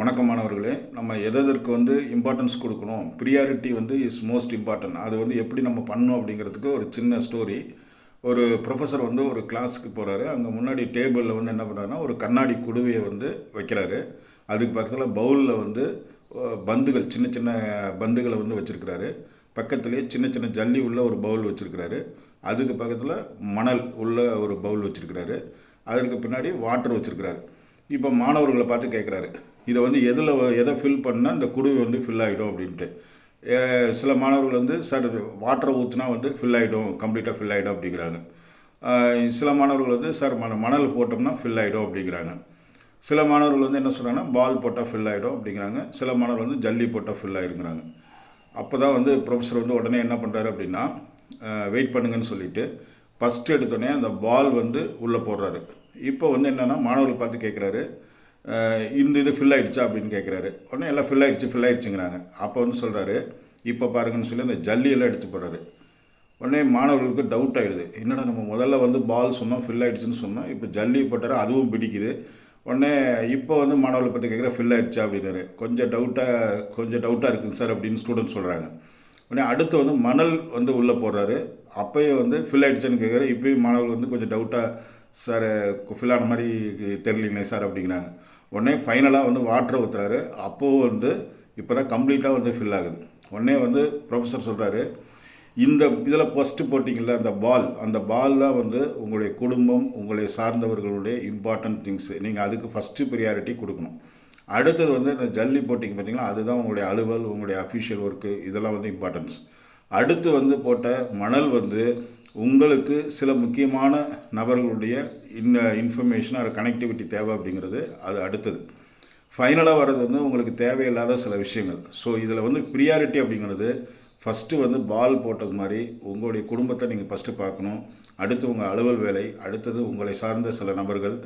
வணக்கம் மாணவர்களே. நம்ம எதற்கு இம்பார்ட்டன்ஸ் கொடுக்கணும், ப்ரியாரிட்டி இஸ் மோஸ்ட் இம்பார்ட்டன்ட். அது எப்படி நம்ம பண்ணணும் அப்படிங்கிறதுக்கு ஒரு சின்ன ஸ்டோரி. ஒரு ப்ரொஃபஸர் ஒரு கிளாஸுக்கு போகிறாரு. அங்கே முன்னாடி டேபிளில் என்ன பண்ணுறாருன்னா, ஒரு கண்ணாடி குடுவையை வைக்கிறாரு. அதுக்கு பக்கத்தில் பவுலில் பந்துகள், சின்ன சின்ன பந்துகளை வச்சுருக்கிறாரு. பக்கத்துலேயே சின்ன சின்ன ஜல்லி உள்ள ஒரு பவுல் வச்சுருக்கிறாரு. அதுக்கு பக்கத்தில் மணல் உள்ள ஒரு பவுல் வச்சுருக்கிறாரு. அதற்கு பின்னாடி வாட்டர் வச்சுருக்கிறாரு. இப்போ மாணவர்களை பார்த்து கேட்குறாரு, இதை எதை ஃபில் பண்ணால் இந்த குடுவை ஃபில் ஆகிடும் அப்படின்ட்டு. சில மாணவர்கள் சார் வாட்டரை ஊற்றினா ஃபில் ஆகிடும், கம்ப்ளீட்டாக ஃபில் ஆகிடும் அப்படிங்கிறாங்க. சில மாணவர்கள் சார் மணல் போட்டோம்னா ஃபில் ஆகிடும் அப்படிங்கிறாங்க. சில மாணவர்கள் என்ன சொல்கிறாங்கன்னா, பால் போட்டால் ஃபில் ஆகிடும் அப்படிங்கிறாங்க. சில மாணவர்கள் ஜல்லி போட்டால் ஃபில் ஆகிடுங்கிறாங்க. அப்போ தான் ப்ரொஃபஸர் உடனே என்ன பண்ணுறாரு அப்படின்னா, வெயிட் பண்ணுங்கன்னு சொல்லிவிட்டு ஃபஸ்ட்டு எடுத்தோடனே அந்த பால் உள்ளே போடுறாரு. இப்போ என்னென்னா மாணவர்கள் பார்த்து கேட்குறாரு, இந்த இது ஃபில் ஆகிடுச்சா அப்படின்னு கேட்குறாரு. உடனே எல்லாம் ஃபில் ஆகிடுச்சுங்கிறாங்க. அப்போ சொல்கிறாரு, இப்போ பாருங்கன்னு சொல்லி அந்த ஜல்லியெல்லாம் எடுத்து போடுறாரு. உடனே மாணவர்களுக்கு டவுட் ஆகிடுது, என்னடா நம்ம முதல்ல பால் சொன்னோம் ஃபில் ஆகிடுச்சுன்னு சொன்னோம், இப்போ ஜல்லி போட்டார், அதுவும் பிடிக்குது. உடனே இப்போ மாணவர்களை பற்றி கேட்குற ஃபில் ஆகிடுச்சா அப்படின்னாரு. கொஞ்சம் டவுட்டாக இருக்குங்க சார் அப்படின்னு ஸ்டூடெண்ட் சொல்கிறாங்க. உடனே அடுத்து மணல் உள்ளே போடுறாரு. அப்போயே ஃபில் ஆகிடுச்சான்னு கேட்குறாரு. இப்போயும் மாணவர்கள் கொஞ்சம் டவுட்டாக, சார் ஃபில் ஆன மாதிரி தெரியலீங்களே சார் அப்படிங்கிறாங்க. உடனே ஃபைனலாக வாட்டரை ஊற்றுறாரு. அப்போது இப்போ தான் கம்ப்ளீட்டாக ஃபில் ஆகுது. உடனே ப்ரொஃபஸர் சொல்கிறாரு, இந்த இதில் ஃபஸ்ட்டு போட்டிங்கள்ல அந்த பால்லாம் உங்களுடைய குடும்பம், உங்களை சார்ந்தவர்களுடைய இம்பார்ட்டன்ட் திங்ஸு. நீங்கள் அதுக்கு ஃபஸ்ட்டு ப்ரியாரிட்டி கொடுக்கணும். அடுத்தது இந்த ஜல்லி போட்டிங்க பார்த்தீங்களா, அதுதான் உங்களுடைய அலுவல், உங்களுடைய அஃபிஷியல் ஒர்க்கு, இதெல்லாம் இம்பார்ட்டன்ஸ். அடுத்து போட்ட மணல் உங்களுக்கு சில முக்கியமான நபர்களுடைய இன்ஃபர்மேஷன் ஒரு கனெக்டிவிட்டி தேவை அப்படிங்கிறது அது அடுத்தது. ஃபைனலாக வர்றது உங்களுக்கு தேவையில்லாத சில விஷயங்கள். ஸோ இதில் ப்ரியாரிட்டி அப்படிங்கிறது ஃபஸ்ட்டு பால் போட்டது மாதிரி உங்களுடைய குடும்பத்தை நீங்கள் ஃபஸ்ட்டு பார்க்கணும். அடுத்து உங்கள் அலுவல் வேலை, அடுத்தது உங்களை சார்ந்த சில நபர்கள்,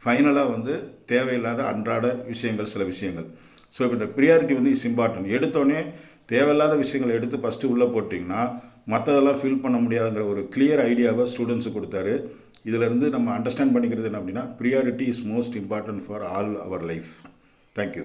ஃபைனலாக தேவையில்லாத அன்றாட விஷயங்கள், சில விஷயங்கள். ஸோ இப்போ இந்த ப்ரியாரிட்டி இஸ் இம்பார்ட்டன்ட். எடுத்தோடனே தேவையில்லாத விஷயங்களை எடுத்து ஃபஸ்ட்டு உள்ளே போட்டிங்கன்னா மற்றதெல்லாம் ஃபில் பண்ண முடியாதுங்கிற ஒரு கிளியர் ஐடியாவை ஸ்டூடெண்ட்ஸுக்கு கொடுத்தாரு. இதிலேருந்து நம்ம அண்டர்ஸ்டாண்ட் பண்ணிக்கிறது என்ன அப்படின்னா, priority is most important for all our life. Thank you.